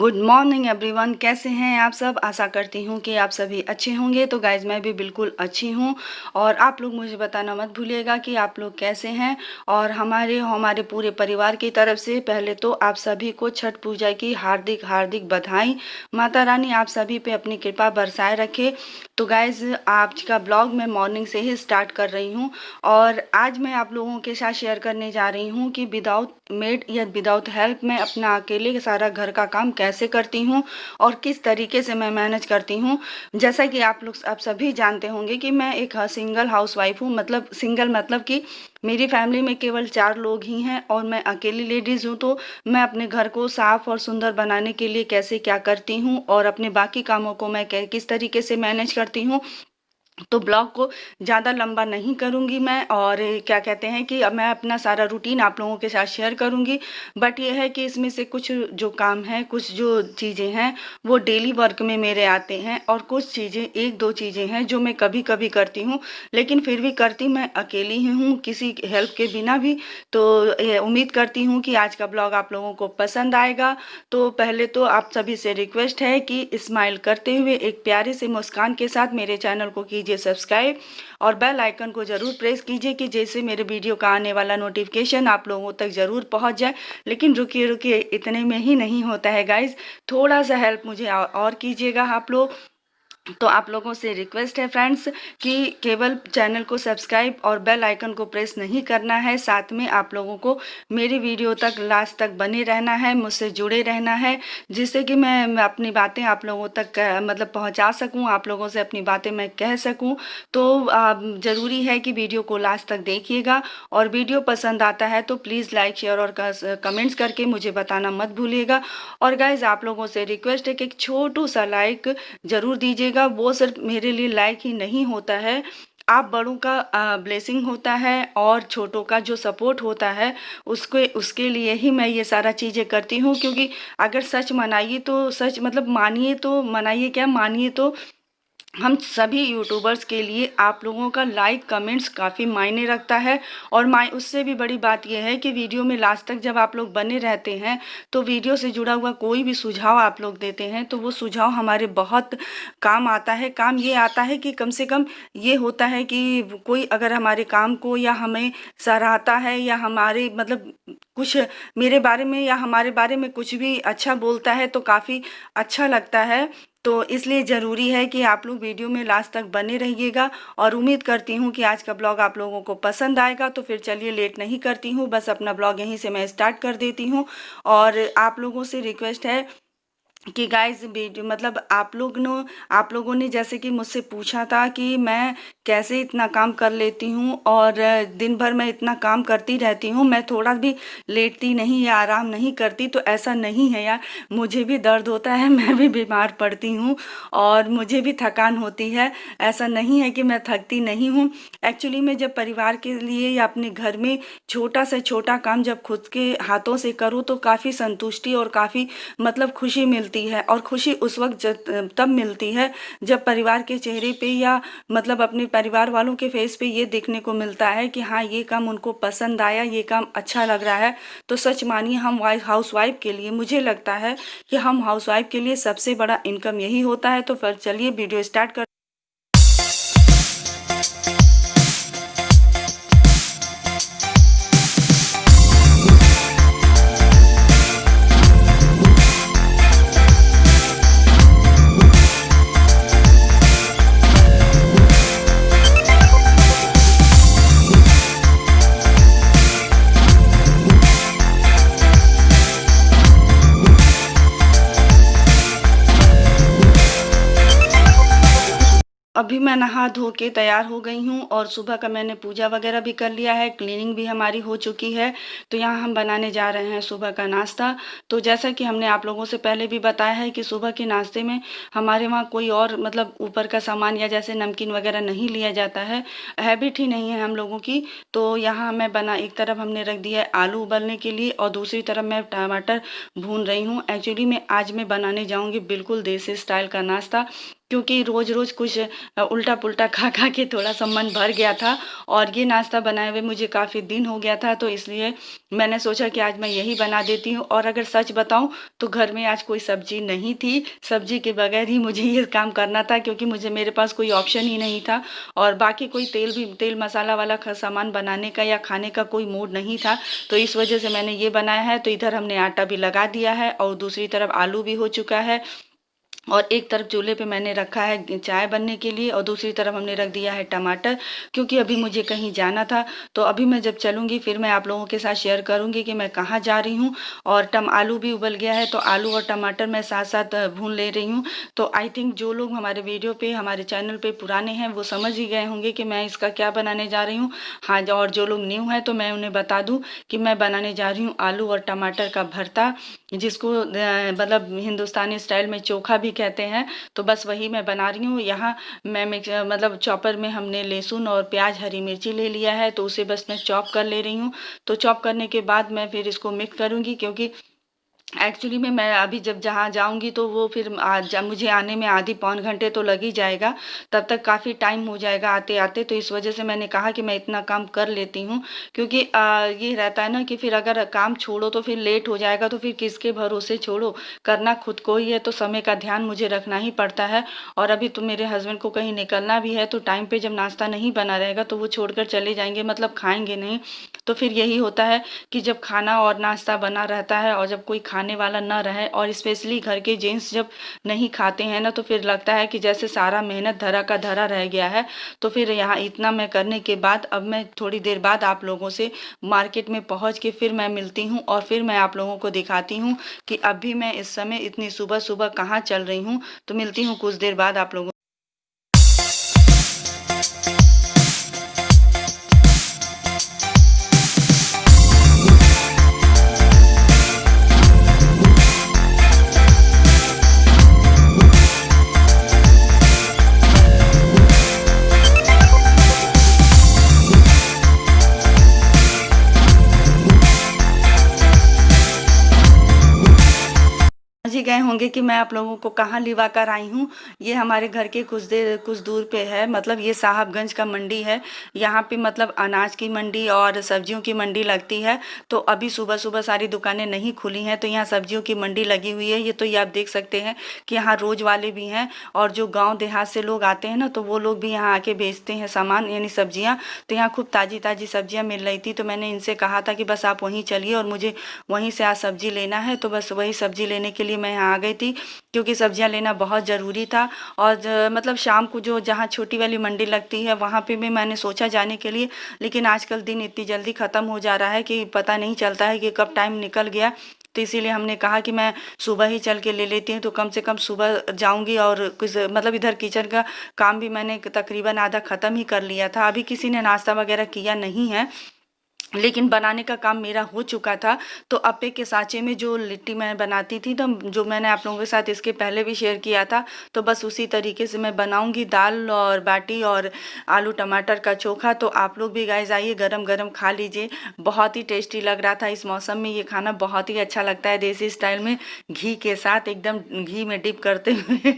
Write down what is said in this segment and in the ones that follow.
Good morning everyone, कैसे हैं आप सब। आशा करती हूँ कि आप सभी अच्छे होंगे। तो गाइज मैं भी बिल्कुल अच्छी हूँ और आप लोग मुझे बताना मत भूलिएगा कि आप लोग कैसे हैं। और हमारे पूरे परिवार की तरफ से पहले तो आप सभी को छठ पूजा की हार्दिक हार्दिक बधाई। माता रानी आप सभी पे अपनी कृपा बरसाए रखे। तो गाइज आज का ब्लॉग मैं मॉर्निंग से ही स्टार्ट कर रही हूँ और आज मैं आप लोगों के साथ शेयर करने जा रही हूँ कि विदाउट मेड या विदाउट हेल्प मैं अपना अकेले सारा घर का काम कैसे करती हूँ और किस तरीके से मैं मैनेज करती हूँ। जैसा कि आप सभी जानते होंगे कि मैं एक सिंगल हाउस वाइफ हूँ। मतलब सिंगल मतलब कि मेरी फैमिली में केवल 4 लोग ही हैं और मैं अकेली लेडीज़ हूँ। तो मैं अपने घर को साफ़ और सुंदर बनाने के लिए कैसे क्या करती हूँ और अपने बाकी कामों को मैं किस तरीके से मैनेज करती हूँ। तो ब्लॉग को ज़्यादा लंबा नहीं करूँगी मैं और क्या कहते हैं कि अब मैं अपना सारा रूटीन आप लोगों के साथ शेयर करूँगी। बट ये है कि इसमें से कुछ जो काम है, कुछ जो चीज़ें हैं वो डेली वर्क में मेरे आते हैं और कुछ चीज़ें 1-2 चीज़ें हैं जो मैं कभी कभी करती हूँ, लेकिन फिर भी करती मैं अकेली ही हूँ, किसी हेल्प के बिना भी। तो उम्मीद करती हूँ कि आज का ब्लॉग आप लोगों को पसंद आएगा। तो पहले तो आप सभी से रिक्वेस्ट है कि स्माइल करते हुए एक प्यारे से मुस्कान के साथ मेरे चैनल को कीजिए सब्सक्राइब और बेल आइकन को ज़रूर प्रेस कीजिए कि जैसे मेरे वीडियो का आने वाला नोटिफिकेशन आप लोगों तक ज़रूर पहुंच जाए। लेकिन रुकिए रुकिए, इतने में ही नहीं होता है गाइज, थोड़ा सा हेल्प मुझे और कीजिएगा आप लोग। तो आप लोगों से रिक्वेस्ट है फ्रेंड्स कि केवल चैनल को सब्सक्राइब और बेल आइकन को प्रेस नहीं करना है, साथ में आप लोगों को मेरी वीडियो तक लास्ट तक बने रहना है, मुझसे जुड़े रहना है, जिससे कि मैं अपनी बातें आप लोगों तक मतलब पहुंचा सकूं, आप लोगों से अपनी बातें मैं कह सकूं। तो ज़रूरी है कि वीडियो को लास्ट तक देखिएगा और वीडियो पसंद आता है तो प्लीज़ लाइक शेयर और कमेंट्स करके मुझे बताना मत भूलिएगा। और गाइज़ आप लोगों से रिक्वेस्ट है कि एक छोटू सा लाइक ज़रूर दीजिएगा। वो सिर्फ मेरे लिए लाइक ही नहीं होता है, आप बड़ों का ब्लेसिंग होता है और छोटों का जो सपोर्ट होता है उसके लिए ही मैं ये सारा चीज़ें करती हूँ। क्योंकि अगर सच मनाइए तो सच मतलब मानिए तो मनाइए क्या मानिए तो हम सभी यूट्यूबर्स के लिए आप लोगों का लाइक कमेंट्स काफ़ी मायने रखता है। और उससे भी बड़ी बात यह है कि वीडियो में लास्ट तक जब आप लोग बने रहते हैं तो वीडियो से जुड़ा हुआ कोई भी सुझाव आप लोग देते हैं तो वो सुझाव हमारे बहुत काम आता है। काम ये आता है कि कम से कम ये होता है कि कोई अगर हमारे काम को या हमें सराहता है या हमारे मतलब कुछ मेरे बारे में या हमारे बारे में कुछ भी अच्छा बोलता है तो काफ़ी अच्छा लगता है। तो इसलिए ज़रूरी है कि आप लोग वीडियो में लास्ट तक बने रहिएगा और उम्मीद करती हूँ कि आज का ब्लॉग आप लोगों को पसंद आएगा। तो फिर चलिए लेट नहीं करती हूँ, बस अपना ब्लॉग यहीं से मैं स्टार्ट कर देती हूँ। और आप लोगों से रिक्वेस्ट है कि गाइस वीडियो मतलब आप लोगों ने जैसे कि मुझसे पूछा था कि मैं कैसे इतना काम कर लेती हूँ और दिन भर मैं इतना काम करती रहती हूँ, मैं थोड़ा भी लेटती नहीं या आराम नहीं करती। तो ऐसा नहीं है यार, मुझे भी दर्द होता है, मैं भी बीमार पड़ती हूँ और मुझे भी थकान होती है। ऐसा नहीं है कि मैं थकती नहीं हूँ। एक्चुअली मैं जब परिवार के लिए या अपने घर में छोटा से छोटा काम जब खुद के हाथों से करूँ तो काफ़ी संतुष्टि और काफ़ी मतलब खुशी मिलती है। और खुशी उस वक्त तब मिलती है जब परिवार के चेहरे पे या मतलब अपने परिवार वालों के फेस पे ये देखने को मिलता है कि हाँ ये काम उनको पसंद आया, ये काम अच्छा लग रहा है। तो सच मानिए हम हाउस वाइफ के लिए मुझे लगता है कि हम हाउस वाइफ के लिए सबसे बड़ा इनकम यही होता है। तो फिर चलिए वीडियो स्टार्ट कर। अभी मैं नहा धो के तैयार हो गई हूँ और सुबह का मैंने पूजा वगैरह भी कर लिया है, क्लीनिंग भी हमारी हो चुकी है। तो यहाँ हम बनाने जा रहे हैं सुबह का नाश्ता। तो जैसा कि हमने आप लोगों से पहले भी बताया है कि सुबह के नाश्ते में हमारे वहाँ कोई और मतलब ऊपर का सामान या जैसे नमकीन वगैरह नहीं लिया जाता है, हैबिट ही नहीं है हम लोगों की। तो यहाँ मैं एक तरफ हमने रख दिया है आलू उबलने के लिए और दूसरी तरफ मैं टमाटर भून रही हूँ। एक्चुअली मैं आज मैं बनाने जाऊँगी बिल्कुल देसी स्टाइल का नाश्ता। क्योंकि रोज़-रोज़ कुछ उल्टा-पुल्टा खा के थोड़ा-सा मन भर गया था और ये नाश्ता बनाए हुए मुझे काफ़ी दिन हो गया था, तो इसलिए मैंने सोचा कि आज मैं यही बना देती हूँ। और अगर सच बताऊँ तो घर में आज कोई सब्ज़ी नहीं थी, सब्ज़ी के बगैर ही मुझे ये काम करना था, क्योंकि मेरे पास कोई ऑप्शन ही नहीं था और बाकी कोई तेल मसाला वाला सामान बनाने का या खाने का कोई मूड नहीं था। तो इस वजह से मैंने ये बनाया है। तो इधर हमने आटा भी लगा दिया है और दूसरी तरफ आलू भी हो चुका है और एक तरफ चूल्हे पे मैंने रखा है चाय बनने के लिए और दूसरी तरफ हमने रख दिया है टमाटर, क्योंकि अभी मुझे कहीं जाना था। तो अभी मैं जब चलूँगी फिर मैं आप लोगों के साथ शेयर करूँगी कि मैं कहाँ जा रही हूँ। और आलू भी उबल गया है, तो आलू और टमाटर मैं साथ-साथ भून ले रही हूँ। तो आई थिंक जो लोग हमारे वीडियो पे, हमारे चैनल पे पुराने हैं वो समझ ही गए होंगे कि मैं इसका क्या बनाने जा रही हूँ। हाँ, और जो लोग न्यू हैं तो मैं उन्हें बता दूँ कि मैं बनाने जा रही हूँ आलू और टमाटर का भरता, जिसको मतलब हिंदुस्तानी स्टाइल में चोखा भी कहते हैं। तो बस वही मैं बना रही हूँ। यहाँ मैं मतलब चॉपर में हमने लहसुन और प्याज, हरी मिर्ची ले लिया है, तो उसे बस मैं चॉप कर ले रही हूँ। तो चॉप करने के बाद मैं फिर इसको मिक्स करूँगी, क्योंकि एक्चुअली में मैं अभी जब जहाँ जाऊँगी तो वो फिर मुझे आने में आधी पौन घंटे तो लग ही जाएगा, तब तक काफ़ी टाइम हो जाएगा आते-आते। तो इस वजह से मैंने कहा कि मैं इतना काम कर लेती हूँ, क्योंकि ये रहता है ना कि फिर अगर काम छोड़ो तो फिर लेट हो जाएगा, तो फिर किसके भरोसे छोड़ो, करना खुद को ही है, तो समय का ध्यान मुझे रखना ही पड़ता है। और अभी तो मेरे हस्बैंड को कहीं निकलना भी है, तो टाइम पे जब नाश्ता नहीं बना रहेगा तो वो छोड़कर चले जाएँगे, मतलब खाएँगे नहीं। तो फिर यही होता है कि जब खाना और नाश्ता बना रहता है और जब कोई खाने वाला ना रहे और स्पेशली घर के जेंट्स जब नहीं खाते हैं ना, तो फिर लगता है कि जैसे सारा मेहनत धरा का धरा रह गया है। तो फिर यहाँ इतना मैं करने के बाद अब मैं थोड़ी देर बाद आप लोगों से मार्केट में पहुँच के फिर मैं मिलती हूँ और फिर मैं आप लोगों को दिखाती हूँ कि अभी मैं इस समय इतनी सुबह-सुबह कहाँ चल रही हूँ। तो मिलती हूँ कुछ देर बाद आप लोगों। समझ ही गए होंगे कि मैं आप लोगों को कहाँ लिवा कर आई हूँ। ये हमारे घर के कुछ दूर पे है, मतलब ये साहबगंज का मंडी है। यहाँ पे मतलब अनाज की मंडी और सब्जियों की मंडी लगती है। तो अभी सुबह-सुबह सारी दुकानें नहीं खुली हैं, तो यहाँ सब्जियों की मंडी लगी हुई है। ये तो ये आप देख सकते हैं कि यहाँ रोज़ वाले भी हैं और जो गाँव देहात से लोग आते हैं ना, तो वो लोग भी यहाँ आके बेचते हैं सामान, यानी सब्जियाँ। तो यहाँ खूब ताज़ी-ताज़ी सब्जियाँ मिल रही थी, तो मैंने इनसे कहा था कि बस आप वहीं चलिए और मुझे वहीं से आज सब्जी लेना है। तो बस वही सब्जी लेने के लिए मैं यहाँ आ गई थी, क्योंकि सब्जियाँ लेना बहुत ज़रूरी था। और मतलब शाम को जो जहाँ छोटी वाली मंडी लगती है वहाँ पे भी मैंने सोचा जाने के लिए, लेकिन आजकल दिन इतनी जल्दी ख़त्म हो जा रहा है कि पता नहीं चलता है कि कब टाइम निकल गया। तो इसीलिए हमने कहा कि मैं सुबह ही चल के ले लेती हूँ, तो कम से कम सुबह जाऊँगी और कुछ मतलब इधर किचन का काम भी मैंने तकरीबन आधा ख़त्म ही कर लिया था। अभी किसी ने नाश्ता वग़ैरह किया नहीं है, लेकिन बनाने का काम मेरा हो चुका था। तो अप्पे के साँचे में जो लिट्टी मैं बनाती थी, तो जो मैंने आप लोगों के साथ इसके पहले भी शेयर किया था, तो बस उसी तरीके से मैं बनाऊँगी दाल और बाटी और आलू टमाटर का चोखा। तो आप लोग भी गाइज़ आइए, गरम-गरम खा लीजिए। बहुत ही टेस्टी लग रहा था इस मौसम में, ये खाना बहुत ही अच्छा लगता है देसी स्टाइल में, घी के साथ एकदम घी में डिप करते हुए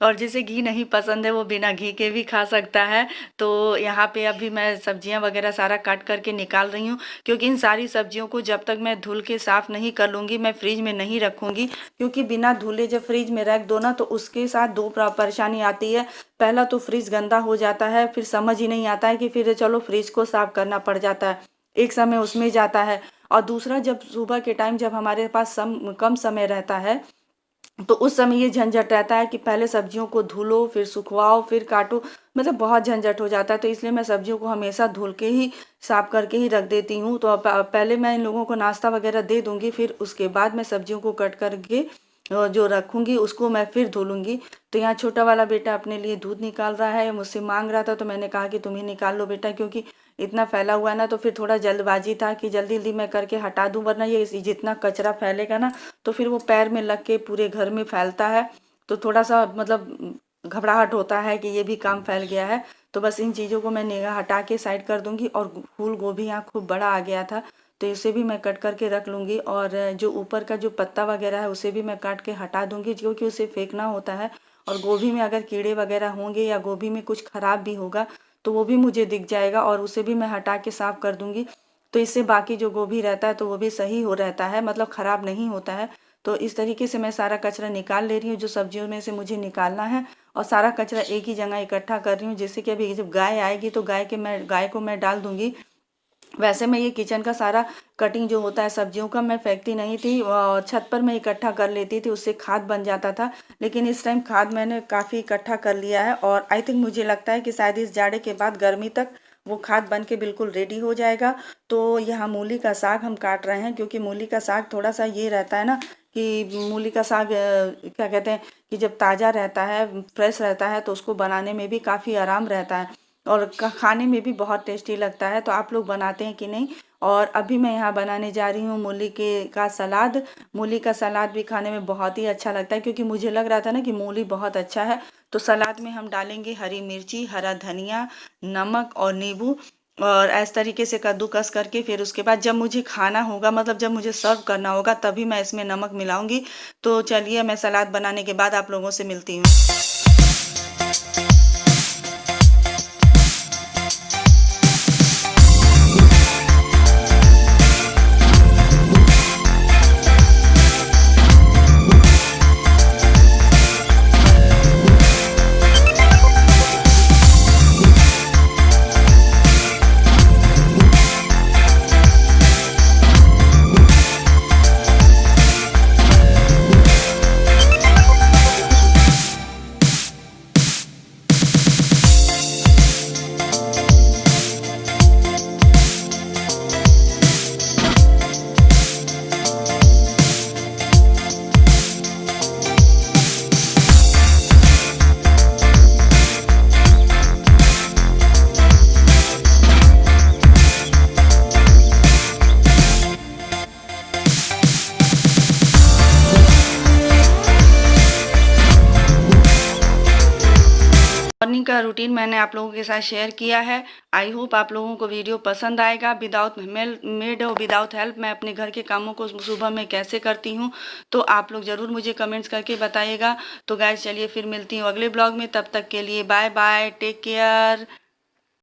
और जिसे घी नहीं पसंद है वो बिना घी के भी खा सकता है। तो यहाँ पे अभी मैं सब्जियाँ वगैरह सारा काट करके निकाल रही हूँ, क्योंकि इन सारी सब्जियों को जब तक मैं धुल के साफ़ नहीं कर लूँगी मैं फ्रिज में नहीं रखूँगी, क्योंकि बिना धुले जब फ्रिज में रख दो ना तो उसके साथ दो परेशानी आती है। पहला तो फ्रिज गंदा हो जाता है, फिर समझ ही नहीं आता है कि फिर चलो फ्रिज को साफ़ करना पड़ जाता है, एक समय उसमें जाता है। और दूसरा, जब सुबह के टाइम जब हमारे पास कम समय रहता है, तो उस समय ये झंझट रहता है कि पहले सब्जियों को धुलो, फिर सुखवाओ, फिर काटो, मतलब बहुत झंझट हो जाता है। तो इसलिए मैं सब्जियों को हमेशा धुल के ही साफ़ करके ही रख देती हूँ। तो पहले मैं इन लोगों को नाश्ता वगैरह दे दूँगी, फिर उसके बाद मैं सब्जियों को कट करके जो रखूँगी उसको मैं फिर धो लूँगी। तो यहाँ छोटा वाला बेटा अपने लिए दूध निकाल रहा है, मुझसे मांग रहा था, तो मैंने कहा कि तुम ही निकाल लो बेटा, क्योंकि इतना फैला हुआ है ना। तो फिर थोड़ा जल्दबाजी था कि जल्दी-जल्दी मैं करके हटा दूँ, वरना ये जितना कचरा फैलेगा ना तो फिर वो पैर में लग के पूरे घर में फैलता है। तो थोड़ा-सा मतलब घबराहट होता है कि ये भी काम फैल गया है। तो बस इन चीज़ों को मैं निगाह हटा के साइड कर दूँगी। और फूल गोभी यहाँ खूब बड़ा आ गया था, तो इसे भी मैं कट करके रख लूँगी। और जो ऊपर का जो पत्ता वगैरह है उसे भी मैं काट के हटा दूँगी, क्योंकि उसे फेंकना होता है और गोभी में अगर कीड़े वगैरह होंगे या गोभी में कुछ ख़राब भी होगा तो वो भी मुझे दिख जाएगा और उसे भी मैं हटा के साफ़ कर दूँगी। तो इससे बाकी जो गोभी रहता है तो वो भी सही हो रहता है, मतलब ख़राब नहीं होता है। तो इस तरीके से मैं सारा कचरा निकाल ले रही हूँ जो सब्जियों में से मुझे निकालना है, और सारा कचरा एक ही जगह इकट्ठा कर रही हूँ, जिससे कि अभी जब गाय आएगी तो गाय को मैं डाल दूँगी। वैसे मैं ये किचन का सारा कटिंग जो होता है सब्जियों का मैं फेंकती नहीं थी, और छत पर मैं इकट्ठा कर लेती थी, उससे खाद बन जाता था। लेकिन इस टाइम खाद मैंने काफ़ी इकट्ठा कर लिया है, और आई थिंक मुझे लगता है कि शायद इस जाड़े के बाद गर्मी तक वो खाद बन के बिल्कुल रेडी हो जाएगा। तो यहाँ मूली का साग हम काट रहे हैं, क्योंकि मूली का साग थोड़ा सा ये रहता है ना कि मूली का साग क्या कहते हैं कि जब ताज़ा रहता है, फ्रेश रहता है, तो उसको बनाने में भी काफ़ी आराम रहता है और खाने में भी बहुत टेस्टी लगता है। तो आप लोग बनाते हैं कि नहीं? और अभी मैं यहाँ बनाने जा रही हूँ मूली के का सलाद। मूली का सलाद भी खाने में बहुत ही अच्छा लगता है, क्योंकि मुझे लग रहा था ना कि मूली बहुत अच्छा है। तो सलाद में हम डालेंगे हरी मिर्ची, हरा धनिया, नमक और नींबू, और इस तरीके से कद्दूकस करके फिर उसके बाद जब मुझे खाना होगा, मतलब जब मुझे सर्व करना होगा, तभी मैं इसमें नमक मिलाऊंगी। तो चलिए मैं सलाद बनाने के बाद आप लोगों से मिलती हूँ। मॉर्निंग का रूटीन मैंने आप लोगों के साथ शेयर किया है। आई होप आप लोगों को वीडियो पसंद आएगा। विदाउट मेड और विदाउट हेल्प मैं अपने घर के कामों को सुबह में कैसे करती हूँ, तो आप लोग ज़रूर मुझे कमेंट्स करके बताइएगा। तो गाइस चलिए फिर मिलती हूँ अगले ब्लॉग में, तब तक के लिए बाय बाय, टेक केयर।